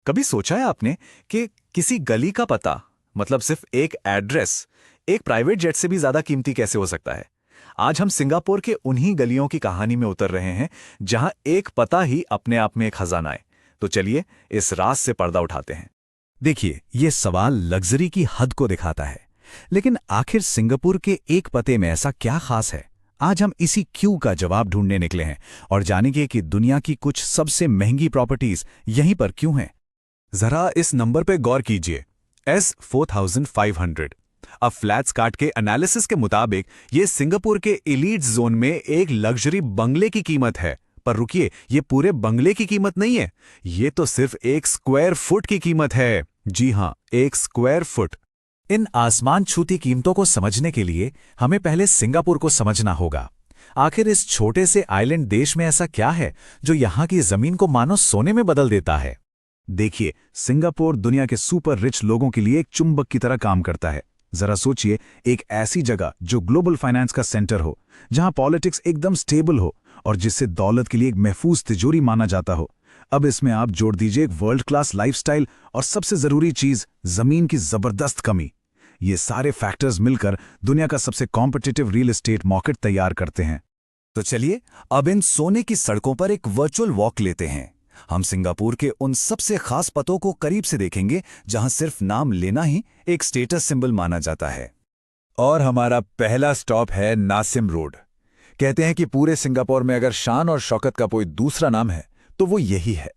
कभी सोचा है आपने कि किसी गली का पता, मतलब सिर्फ एक एड्रेस, एक प्राइवेट जेट से भी ज्यादा कीमती कैसे हो सकता है? आज हम सिंगापुर के उन्हीं गलियों की कहानी में उतर रहे हैं जहां एक पता ही अपने आप में एक खजाना है। तो चलिए इस राज से पर्दा उठाते हैं। देखिए, ये सवाल लग्जरी की हद को दिखाता है। लेकिन आखिर सिंगापुर के एक पते में ऐसा क्या खास है? आज हम इसी क्यों का जवाब ढूंढने निकले हैं और जानेंगे कि दुनिया की कुछ सबसे महंगी प्रॉपर्टीज यहीं पर क्यों हैं। जरा इस नंबर पे गौर कीजिए, S4500। अब फ्लैट्सकार्ट के एनालिसिस के मुताबिक ये सिंगापुर के एलीट जोन में एक लग्जरी बंगले की कीमत है। पर रुकिए, ये पूरे बंगले की कीमत नहीं है, ये तो सिर्फ एक स्क्वायर फुट की कीमत है। जी हां, एक स्क्वायर फुट। इन आसमान छूती कीमतों को समझने के लिए हमें पहले सिंगापुर को समझना होगा। आखिर इस छोटे से आइलैंड देश में ऐसा क्या है जो यहां की जमीन को मानो सोने में बदल देता है? देखिए, सिंगापुर दुनिया के सुपर रिच लोगों के लिए एक चुंबक की तरह काम करता है। जरा सोचिए, एक ऐसी जगह जो ग्लोबल फाइनेंस का सेंटर हो, जहां पॉलिटिक्स एकदम स्टेबल हो और जिससे दौलत के लिए एक महफूज तिजोरी माना जाता हो। अब इसमें आप जोड़ दीजिए एक वर्ल्ड क्लास लाइफस्टाइल और सबसे जरूरी चीज, जमीन की जबरदस्त कमी। ये सारे फैक्टर्स मिलकर दुनिया का सबसे कॉम्पिटिटिव रियल एस्टेट मार्केट तैयार करते हैं। तो चलिए अब इन सोने की सड़कों पर एक वर्चुअल वॉक लेते हैं। हम सिंगापुर के उन सबसे खास पतों को करीब से देखेंगे जहां सिर्फ नाम लेना ही एक स्टेटस सिंबल माना जाता है। और हमारा पहला स्टॉप है नासिम रोड। कहते हैं कि पूरे सिंगापुर में अगर शान और शौकत का कोई दूसरा नाम है तो वो यही है।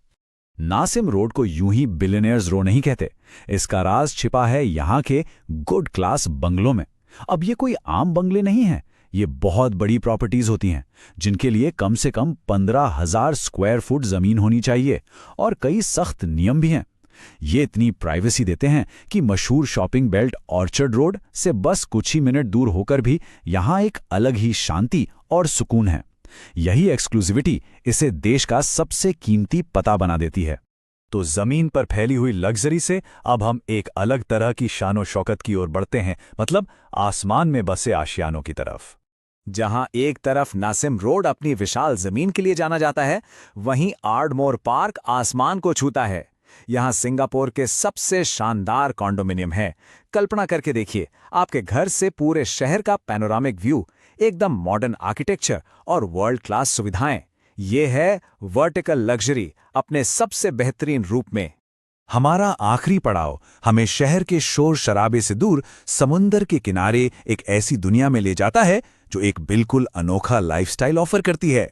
नासिम रोड को यूं ही बिलियनियर्स रो नहीं कहते। इसका राज छिपा है यहां के गुड क्लास बंगलों में। अब ये कोई आम बंगले नहीं हैं, ये बहुत बड़ी प्रॉपर्टीज होती हैं जिनके लिए कम से कम 15,000 स्क्वायर फुट जमीन होनी चाहिए और कई सख्त नियम भी हैं। ये इतनी प्राइवेसी देते हैं कि मशहूर शॉपिंग बेल्ट ऑर्चर्ड रोड से बस कुछ ही मिनट दूर होकर भी यहां एक अलग ही शांति और सुकून है। यही एक्सक्लूसिविटी इसे देश का सबसे कीमती पता बना देती है। तो जमीन पर फैली हुई लग्जरी से अब हम एक अलग तरह की शानो शौकत की ओर बढ़ते हैं, मतलब आसमान में बसे आशियानों की तरफ। जहां एक तरफ नासिम रोड अपनी विशाल जमीन के लिए जाना जाता है, वहीं आर्डमोर पार्क आसमान को छूता है। यहां सिंगापुर के सबसे शानदार कॉन्डोमिनियम है। कल्पना करके देखिए, आपके घर से पूरे शहर का पैनोरामिक व्यू, एकदम मॉडर्न आर्किटेक्चर और वर्ल्ड क्लास सुविधाएं। ये है वर्टिकल लग्जरी अपने सबसे बेहतरीन रूप में। हमारा आखिरी पड़ाव हमें शहर के शोर शराबे से दूर समुंदर के किनारे एक ऐसी दुनिया में ले जाता है जो एक बिल्कुल अनोखा लाइफस्टाइल ऑफर करती है।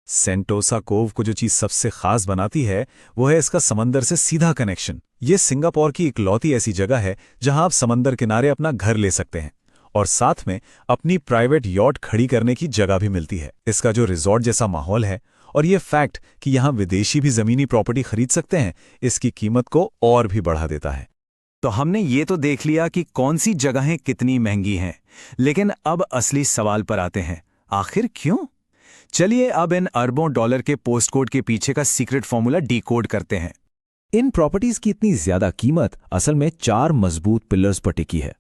सेंटोसा कोव को जो चीज सबसे खास बनाती है वो है इसका समंदर से सीधा कनेक्शन। ये सिंगापुर की इकलौती ऐसी जगह है जहां आप समंदर किनारे अपना घर ले सकते हैं और साथ में अपनी प्राइवेट यॉट खड़ी करने की जगह भी मिलती है। इसका जो रिजॉर्ट जैसा माहौल है और ये फैक्ट कि यहां विदेशी भी जमीनी प्रॉपर्टी खरीद सकते हैं, इसकी कीमत को और भी बढ़ा देता है। तो हमने ये तो देख लिया कि कौन सी जगहें कितनी महंगी हैं, लेकिन अब असली सवाल पर आते हैं, आखिर क्यों? चलिए अब इन अरबों डॉलर के पोस्टकोड के पीछे का सीक्रेट फॉर्मूला डिकोड करते हैं। इन प्रॉपर्टीज की इतनी ज्यादा कीमत असल में 4 मजबूत पिलर्स पर टिकी है।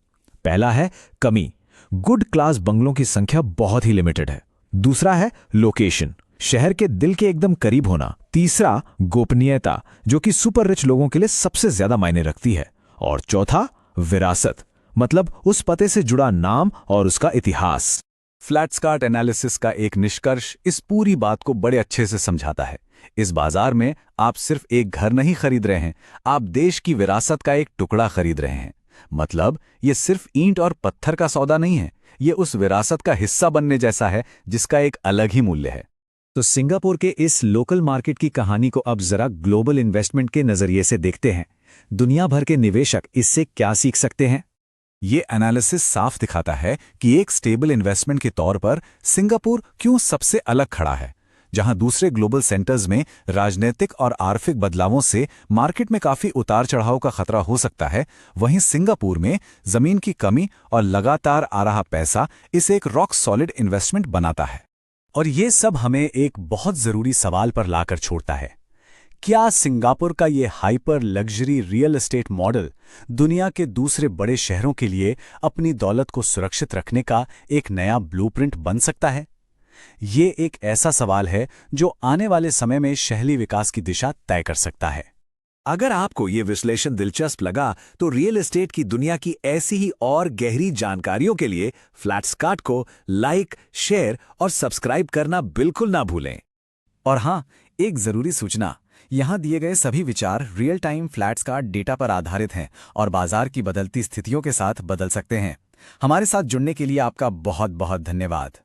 पहला है कमी, गुड क्लास बंगलों की संख्या बहुत ही लिमिटेड है। दूसरा है लोकेशन, शहर के दिल के एकदम करीब होना। तीसरा गोपनीयता, जो कि सुपर रिच लोगों के लिए सबसे ज्यादा मायने रखती है। और चौथा विरासत, मतलब उस पते से जुड़ा नाम और उसका इतिहास। फ्लैट्सकार्ट एनालिसिस का एक निष्कर्ष इस पूरी बात को बड़े अच्छे से समझाता है। इस बाजार में आप सिर्फ एक घर नहीं खरीद रहे हैं, आप देश की विरासत का एक टुकड़ा खरीद रहे हैं। मतलब ये सिर्फ ईंट और पत्थर का सौदा नहीं है, ये उस विरासत का हिस्सा बनने जैसा है जिसका एक अलग ही मूल्य है। तो सिंगापुर के इस लोकल मार्केट की कहानी को अब जरा ग्लोबल इन्वेस्टमेंट के नजरिए से देखते हैं। दुनिया भर के निवेशक इससे क्या सीख सकते हैं? ये एनालिसिस साफ दिखाता है कि एक स्टेबल इन्वेस्टमेंट के तौर पर सिंगापुर क्यों सबसे अलग खड़ा है। जहां दूसरे ग्लोबल सेंटर्स में राजनीतिक और आर्थिक बदलावों से मार्केट में काफी उतार चढ़ाव का खतरा हो सकता है, वहीं सिंगापुर में जमीन की कमी और लगातार आ रहा पैसा इसे एक रॉक सॉलिड इन्वेस्टमेंट बनाता है। और ये सब हमें एक बहुत जरूरी सवाल पर लाकर छोड़ता है, क्या सिंगापुर का ये hyper luxury real estate model दुनिया के दूसरे बड़े शहरों के लिए अपनी दौलत को सुरक्षित रखने का एक नया ब्लूप्रिंट बन सकता है? ये एक ऐसा सवाल है जो आने वाले समय में शहरी विकास की दिशा तय कर सकता है। अगर आपको ये विश्लेषण दिलचस्प लगा तो रियल एस्टेट की दुनिया की ऐसी ही और गहरी जानकारियों के लिए फ्लैट्सकार्ट को लाइक, शेयर और सब्सक्राइब करना बिल्कुल ना भूलें। और हाँ, एक जरूरी सूचना, यहाँ दिए गए सभी विचार रियल टाइम फ्लैट्सकार्ट डेटा पर आधारित हैं और बाजार की बदलती स्थितियों के साथ बदल सकते हैं। हमारे साथ जुड़ने के लिए आपका बहुत बहुत धन्यवाद।